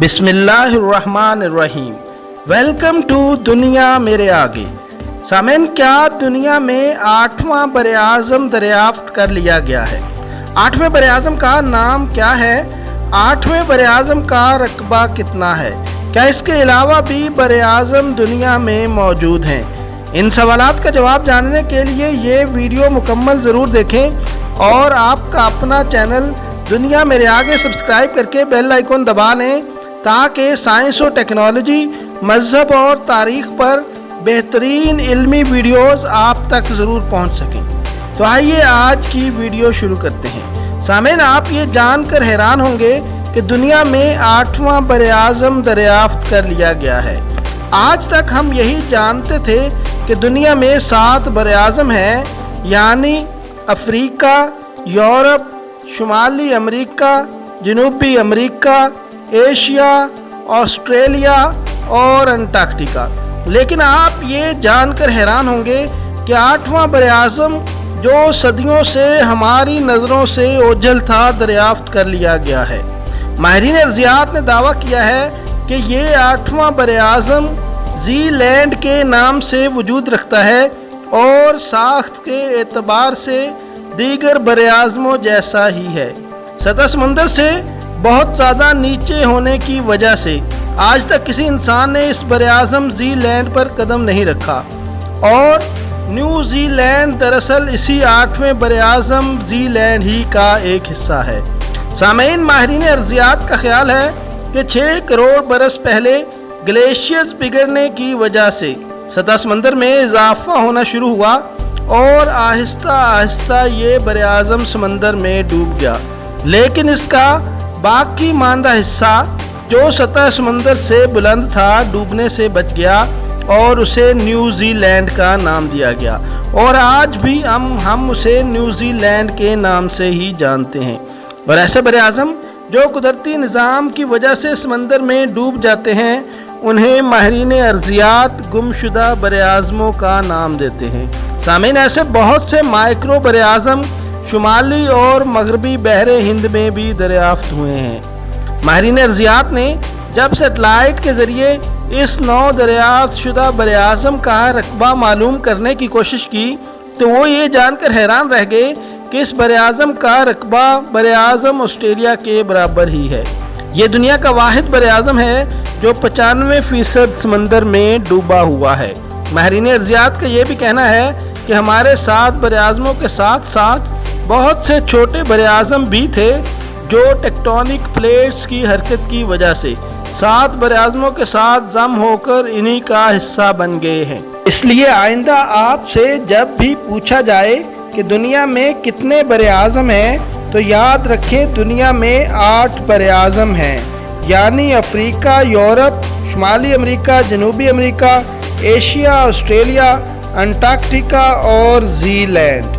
बिस्मिल्लाहिर्रहमानिर्रहीम। Welcome to दुनिया मेरे आगे। सामेन, क्या दुनिया में 8वां बरे-ए-आज़म दरियाफ्त कर लिया गया है? 8वें बरे-ए-आज़म का नाम क्या है? 8वें बरे-ए-आज़म का रकबा कितना है? क्या इसके अलावा भी बरे-ए-आज़म दुनिया में मौजूद हैं? इन सवालात का जवाब जानने के लिए ये वीडियो मुकम्मल ज़रूर देखें और आपका अपना चैनल दुनिया मेरे आगे सब्सक्राइब करके बेल आइकन दबा लें ताकि साइंस और टेक्नोलॉजी, मज़हब और तारीख़ पर बेहतरीन इल्मी वीडियोस आप तक ज़रूर पहुंच सकें। तो आइए आज की वीडियो शुरू करते हैं। सामेन, आप ये जानकर हैरान होंगे कि दुनिया में 8वां बरे-ए-आज़म दरियाफ्त कर लिया गया है। आज तक हम यही जानते थे कि दुनिया में 7 बरे-ए-आज़म हैं, यानी अफ्रीका, यूरोप, शुमाली अमेरिका, जनूबी अमेरिका, एशिया, ऑस्ट्रेलिया और अंटार्कटिका। लेकिन आप ये जानकर हैरान होंगे कि 8वां बरे-ए-आज़म जो सदियों से हमारी नज़रों से ओझल था, दरियाफ्त कर लिया गया है। माहिरीन अर्ज़ियात ने दावा किया है कि ये 8वां बरे-ए-आज़म ज़ीलैंड के नाम से वजूद रखता है और साख्त के एतबार से दीगर बरे-ए-आज़मों जैसा ही है। सतह समंदर से बहुत ज़्यादा नीचे होने की वजह से आज तक किसी इंसान ने इस बरे-ए-आज़म ज़ीलैंड पर कदम नहीं रखा और न्यू ज़ीलैंड दरअसल इसी 8वें बरे-ए-आज़म ज़ीलैंड ही का एक हिस्सा है। सामईन, माहिरीन अर्ज़ियात का ख्याल है कि 6 करोड़ बरस पहले ग्लेशियर्स पिघलने की वजह से सतह समंदर में इजाफा होना शुरू हुआ और आहिस्ता आहिस्ता ये बरे-ए-आज़म समंदर में डूब गया। लेकिन इसका बाकी मांदा हिस्सा जो सतह समंदर से बुलंद था, डूबने से बच गया और उसे न्यू ज़ीलैंड का नाम दिया गया और आज भी हम उसे न्यू ज़ीलैंड के नाम से ही जानते हैं। और ऐसे बरे-ए-आज़म जो कुदरती निज़ाम की वजह से समंदर में डूब जाते हैं, उन्हें माहिरीन अर्ज़ियात गुमशुदा बरे-ए-आज़मों का नाम देते हैं। सामीन, ऐसे बहुत से माइक्रो बरे-ए-आज़म शुमाली और मगरबी बहरे हिंद में भी दरियाफ्त हुए हैं। माहिरीन अर्ज़ियात ने जब सेटेलाइट के ज़रिए इस नौ दरियाफ्त शुदा बरे-ए-आज़म का रकबा मालूम करने की कोशिश की तो वो ये जानकर हैरान रह गए कि इस बरे-ए-आज़म का रकबा बरे-ए-आज़म ऑस्ट्रेलिया के बराबर ही है। ये दुनिया का वाहिद बरे-ए-आज़म है जो 95% समंदर में डूबा हुआ है। माहिरीन अर्ज़ियात का ये भी कहना है कि हमारे 7 बरे-ए-आज़मों के साथ साथ बहुत से छोटे बरे-ए-आज़म भी थे जो टेक्टोनिक प्लेट्स की हरकत की वजह से 7 बरे-ए-आज़मों के साथ जम होकर इन्हीं का हिस्सा बन गए हैं। इसलिए आइंदा आपसे जब भी पूछा जाए कि दुनिया में कितने बरे-ए-आज़म हैं, तो याद रखें दुनिया में 8 बरे-ए-आज़म हैं, यानी अफ्रीका, यूरोप, शुमाली अमेरिका, जनूबी अमेरिका, एशिया, ऑस्ट्रेलिया, अंटार्कटिका और ज़ीलैंड।